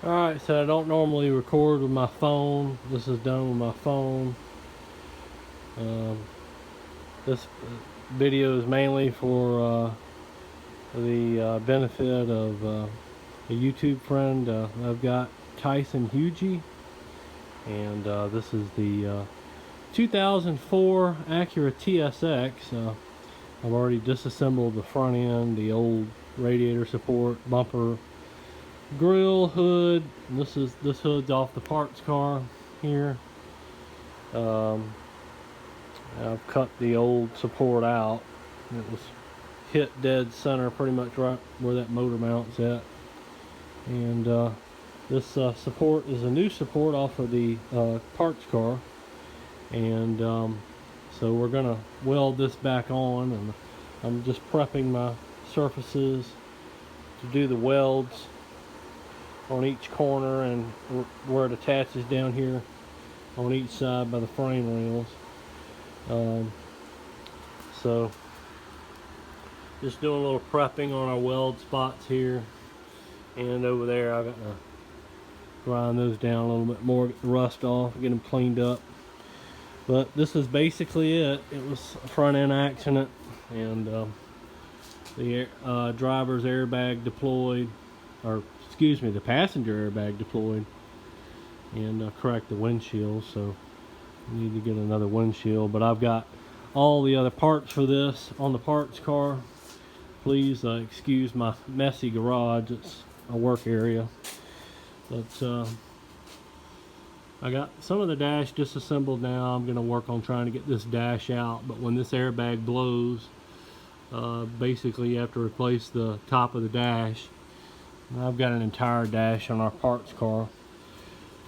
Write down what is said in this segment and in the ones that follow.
Alright, so I don't normally record with my phone. This is done with my phone. This video is mainly for the benefit of a YouTube friend I've got, Tyson Hugie. And this is the 2004 Acura TSX. I've already disassembled the front end, the old radiator support, bumper, grill, hood. This hood's off the parts car here. I've cut the old support out. It was hit dead center, pretty much right where that motor mount's at. And this support is a new support off of the parts car. And so we're gonna weld this back on, and I'm just prepping my surfaces to do the welds on each corner and where it attaches down here on each side by the frame rails. So just doing a little prepping on our weld spots here, and over there I got to grind those down a little bit more, get the rust off, get them cleaned up. But this is basically it. It was a front end accident, and the driver's airbag deployed, or excuse me, the passenger airbag deployed, and cracked the windshield. So I need to get another windshield. But I've got all the other parts for this on the parts car. Please excuse my messy garage. It's a work area. But I got some of the dash disassembled now. I'm going to work on trying to get this dash out. But when this airbag blows, basically you have to replace the top of the dash. I've got an entire dash on our parts car.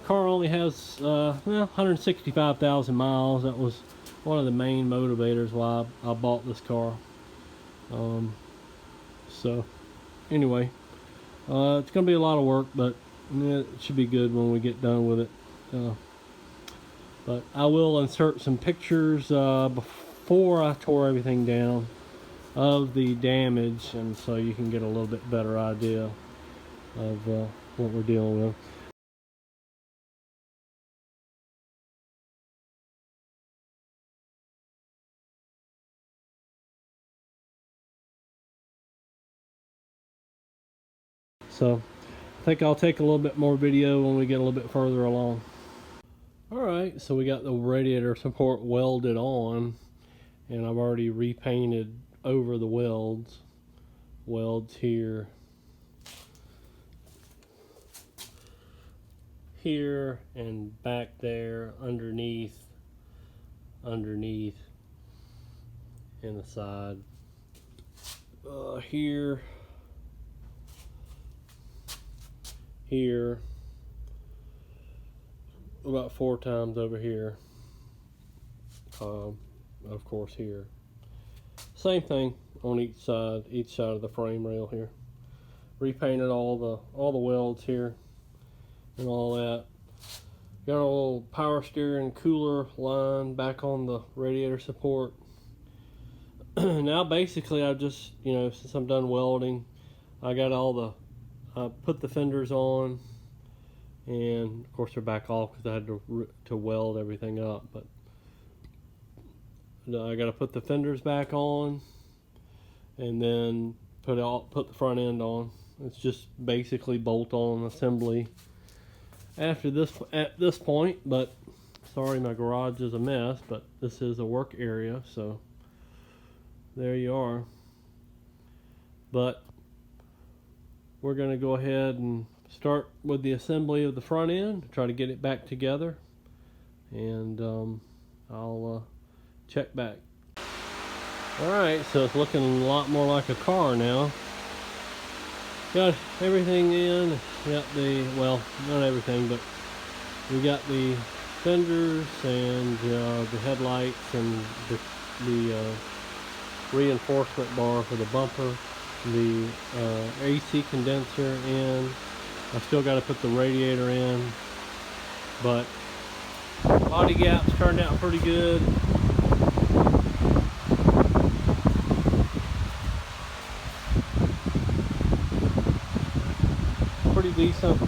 The car only has 165,000 miles. That was one of the main motivators why I bought this car. So anyway, it's going to be a lot of work, but it should be good when we get done with it. But I will insert some pictures before I tore everything down of the damage, and so you can get a little bit better idea of what we're dealing with. So I think I'll take a little bit more video when we get a little bit further along. Alright, so we got the radiator support welded on, and I've already repainted over the welds here, and back there, underneath, and the side, here, about 4 times over here, of course here. Same thing on each side of the frame rail here. Repainted all the welds here and all that. Got a little power steering cooler line back on the radiator support. Now basically I just, since I'm done welding, I got put the fenders on, and of course they're back off because I had to weld everything up. But I got to put the fenders back on, and then put the front end on. It's just basically bolt-on assembly at this point. But sorry, my garage is a mess, but this is a work area, so there you are. But we're going to go ahead and start with the assembly of the front end, try to get it back together, and I'll check back. Alright, so it's looking a lot more like a car now. Got everything in. Got well, not everything, but we got the fenders and the headlights and the reinforcement bar for the bumper, the AC condenser in. I still got to put the radiator in, but body gaps turned out pretty good. Pretty decent.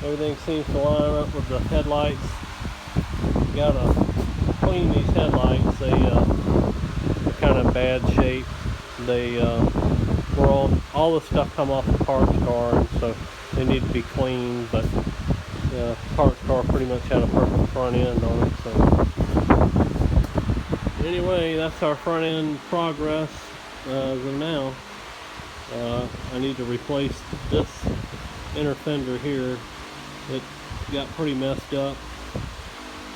Everything seems to line up with the headlights. Gotta clean these headlights. They're kind of bad shape. They were all the stuff come off the parts car, and so they need to be cleaned. But the parts car pretty much had a perfect front end on it. So anyway, that's our front end progress as of now. I need to replace this inner fender here. It got pretty messed up.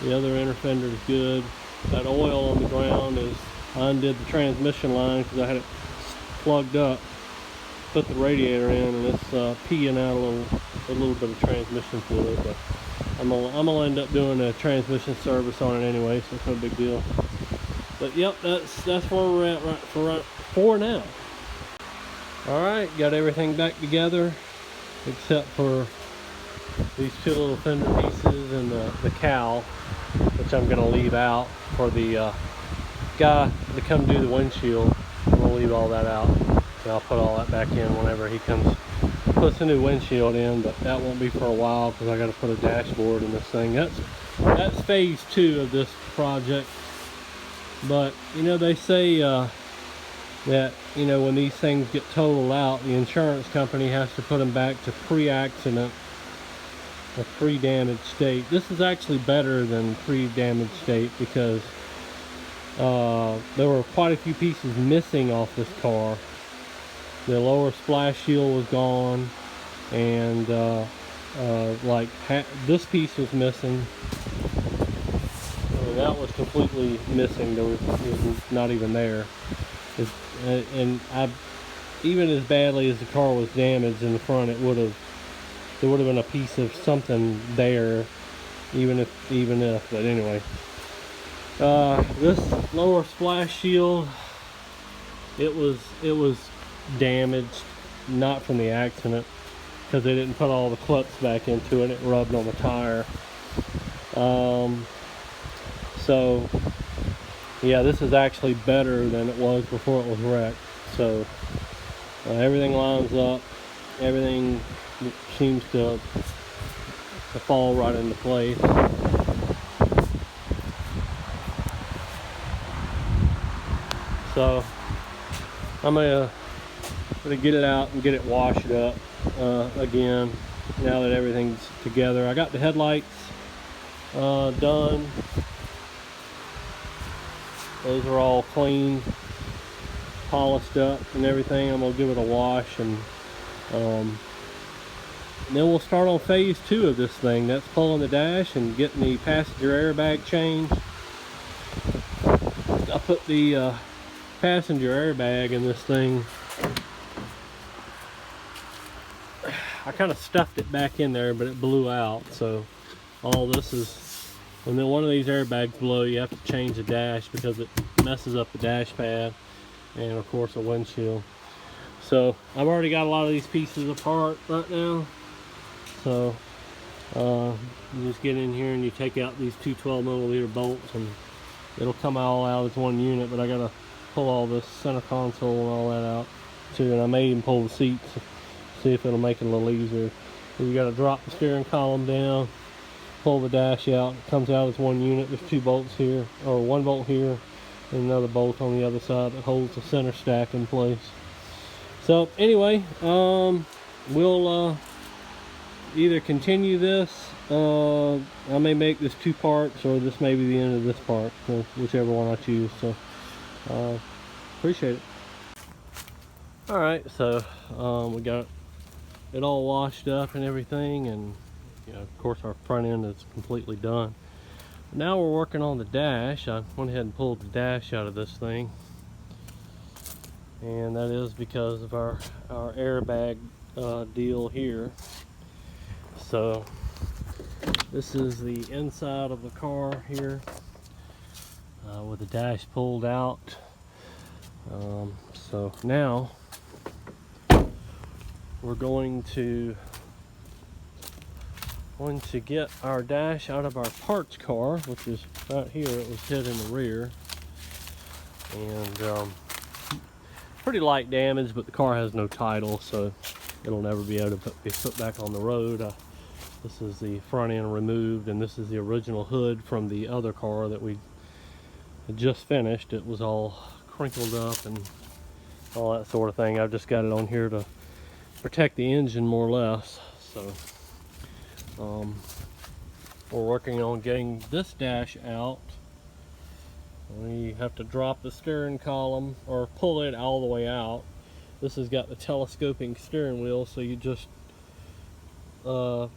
The other inner fender is good. That oil on the ground is, I undid the transmission line because I had it plugged up. Put the radiator in, and it's peeing out a little bit of transmission fluid. But I'm gonna end up doing a transmission service on it anyway, so it's no big deal. But yep, that's where we're at for now. All right, got everything back together except for these two little fender pieces and the cowl, which I'm gonna leave out for the guy to come do the windshield. I'm gonna leave all that out, and I'll put all that back in whenever he comes, puts a new windshield in. But that won't be for a while because I got to put a dashboard in this thing. That's phase 2 of this project. But you know, they say that, you know, when these things get totaled out, the insurance company has to put them back to pre-accident, a pre-damaged state. This is actually better than pre-damaged state because there were quite a few pieces missing off this car. The lower splash shield was gone, and this piece was missing. That was completely missing. It was not even there. Even as badly as the car was damaged in the front, there would have been a piece of something there, even if. But anyway, this lower splash shield, it was damaged, not from the accident, because they didn't put all the clips back into it. It rubbed on the tire. So yeah, this is actually better than it was before it was wrecked. So everything lines up. Everything seems to fall right into place. So I'm gonna get it out and get it washed up again now that everything's together. I got the headlights done. Those are all clean, polished up and everything. I'm gonna give it a wash, and then we'll start on phase 2 of this thing. That's pulling the dash and getting the passenger airbag changed. I put the passenger airbag in this thing. I kind of stuffed it back in there, but it blew out. So all this is, when one of these airbags blow, you have to change the dash because it messes up the dash pad and of course a windshield. So I've already got a lot of these pieces apart right now. So you just get in here and you take out these two 12mm bolts, and it'll come all out as one unit. But I gotta pull all this center console and all that out too, and I may even pull the seats, see if it'll make it a little easier. So you gotta drop the steering column down, pull the dash out. It comes out as one unit. There's 2 bolts here, or 1 bolt here and another bolt on the other side that holds the center stack in place. So anyway, we'll either continue this, I may make this 2 parts, or this may be the end of this part, so whichever one I choose. So appreciate it. All right, so we got it all washed up and everything, and you know, of course our front end is completely done. Now we're working on the dash. I went ahead and pulled the dash out of this thing, and that is because of our airbag deal here. So this is the inside of the car here with the dash pulled out. So now we're going to get our dash out of our parts car, which is right here. It was hit in the rear, and pretty light damage, but the car has no title, so it'll never be able to be put back on the road. I This is the front end removed, and this is the original hood from the other car that we had just finished. It was all crinkled up and all that sort of thing. I've just got it on here to protect the engine more or less. So we're working on getting this dash out. We have to drop the steering column or pull it all the way out. This has got the telescoping steering wheel, so you just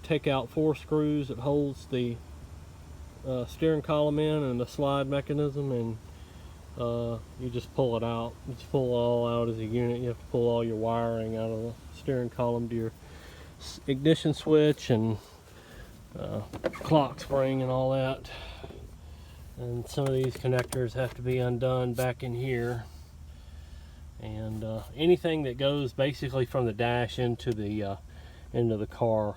take out 4 screws that holds the steering column in and the slide mechanism, and you just pull it out. Just pull it all out as a unit. You have to pull all your wiring out of the steering column to your ignition switch and clock spring and all that. And some of these connectors have to be undone back in here. And anything that goes basically from the dash into the car,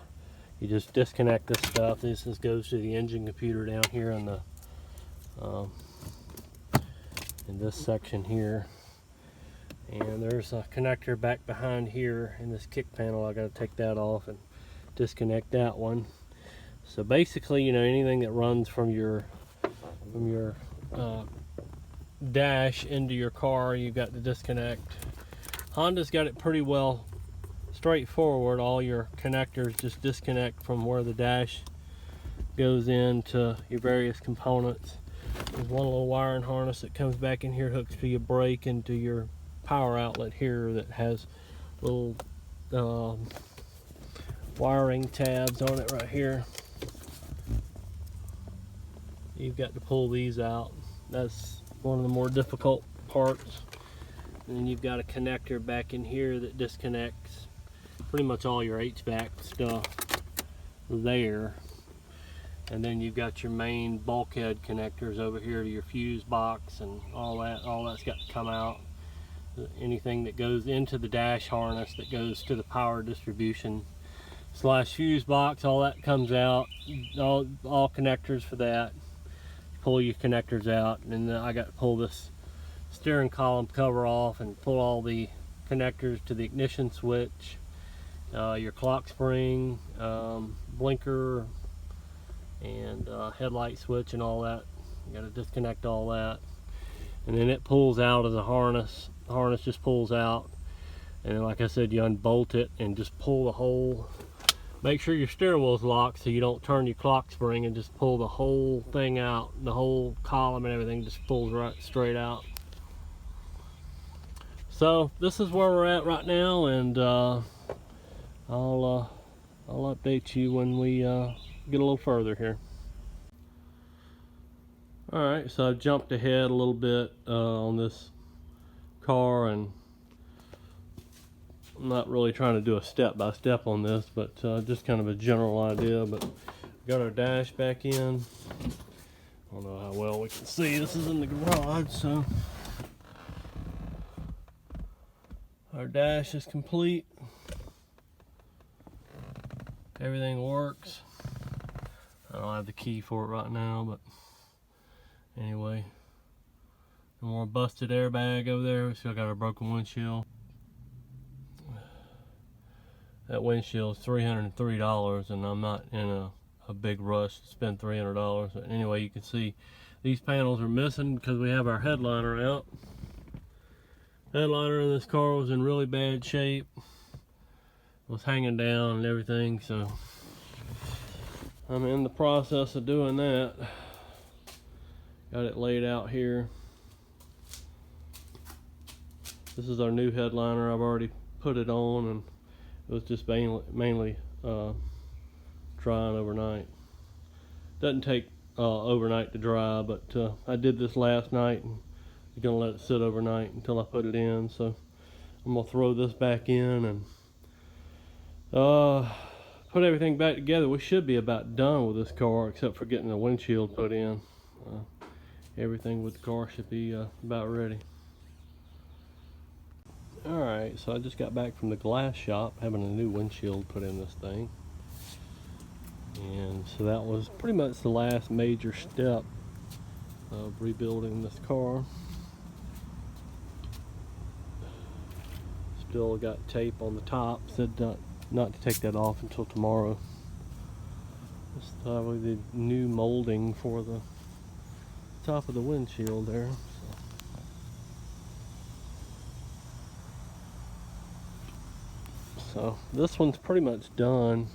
you just disconnect this stuff. This goes to the engine computer down here in the in this section here. And there's a connector back behind here in this kick panel. I got to take that off and disconnect that one. So basically, you know, anything that runs from your dash into your car, you've got to disconnect. Honda's got it pretty well straightforward. All your connectors just disconnect from where the dash goes into your various components. There's one little wiring harness that comes back in here, hooks to your brake and to your power outlet here that has little wiring tabs on it right here. You've got to pull these out. That's one of the more difficult parts. And then you've got a connector back in here that disconnects pretty much all your HVAC stuff there. And then you've got your main bulkhead connectors over here to your fuse box and all that's got to come out. Anything that goes into the dash harness that goes to the power distribution / fuse box, all that comes out. All connectors for that. Pull your connectors out, and then I got to pull this steering column cover off and pull all the connectors to the ignition switch, your clock spring, blinker, and headlight switch and all that. You got to disconnect all that, and then it pulls out as a harness. The harness just pulls out, and then, like I said, you unbolt it and just pull the whole. Make sure your steering wheel's locked so you don't turn your clock spring, and just pull the whole thing out. The whole column and everything just pulls right straight out. So this is where we're at right now, and I'll update you when we get a little further here. Alright, so I've jumped ahead a little bit on this car, and I'm not really trying to do a step-by-step on this, but just kind of a general idea. But we got our dash back in. I don't know how well we can see. This is in the garage, so our dash is complete. Everything works. I don't have the key for it right now, but anyway. No more busted airbag over there. We still got our broken windshield. That windshield is $303, and I'm not in a big rush to spend $300. But anyway, you can see these panels are missing because we have our headliner out. Headliner in this car was in really bad shape. Was hanging down and everything, so I'm in the process of doing that. Got it laid out here. This is our new headliner. I've already put it on, and it was just mainly drying overnight. Doesn't take overnight to dry, but I did this last night, and I'm gonna let it sit overnight until I put it in. So I'm gonna throw this back in and put everything back together. We should be about done with this car, except for getting the windshield put in. Everything with the car should be about ready. Alright, so I just got back from the glass shop having a new windshield put in this thing. And so that was pretty much the last major step of rebuilding this car. Still got tape on the top. Said not to take that off until tomorrow. This is probably the new molding for the top of the windshield there. So this one's pretty much done.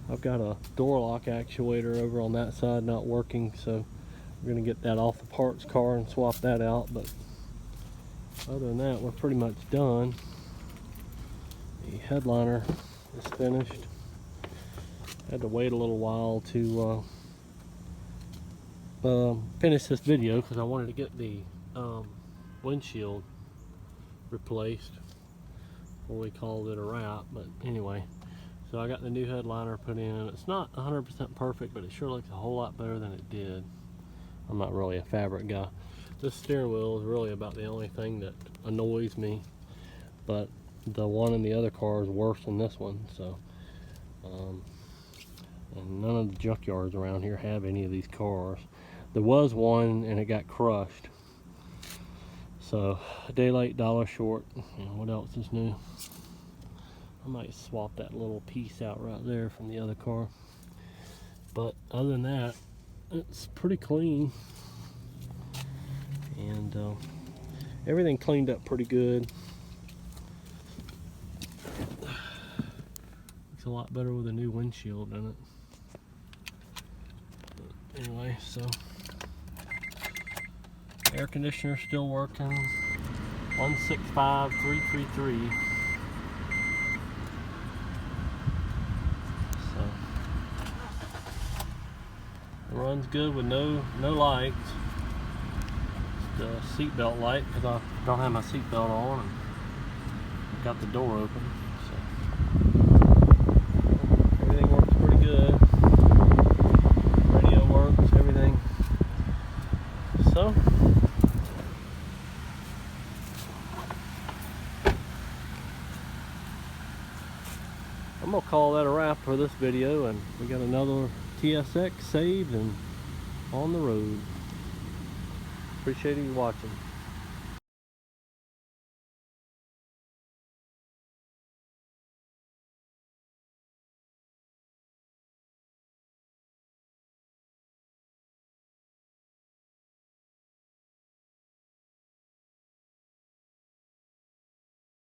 I've got a door lock actuator over on that side not working, so we're gonna get that off the parts car and swap that out. But other than that, we're pretty much done. The headliner is finished. Had to wait a little while to finish this video because I wanted to get the windshield replaced before we called it a wrap. But anyway, so I got the new headliner put in. It's not 100% perfect, but it sure looks a whole lot better than it did. I'm not really a fabric guy. This steering wheel is really about the only thing that annoys me, but the one in the other car is worse than this one. So and none of the junkyards around here have any of these cars. There was one and it got crushed, so a day late, dollar short. And what else is new? I might swap that little piece out right there from the other car, but other than that, it's pretty clean, and everything cleaned up pretty good. Looks a lot better with a new windshield in it. But anyway, so air conditioner still working. 165333. So it runs good with no lights. Just a seatbelt light because I don't have my seatbelt on and got the door open. So everything works pretty good. Radio works, everything. So I'm gonna call that a wrap for this video, and we got another TSX saved and on the road. Appreciate you watching.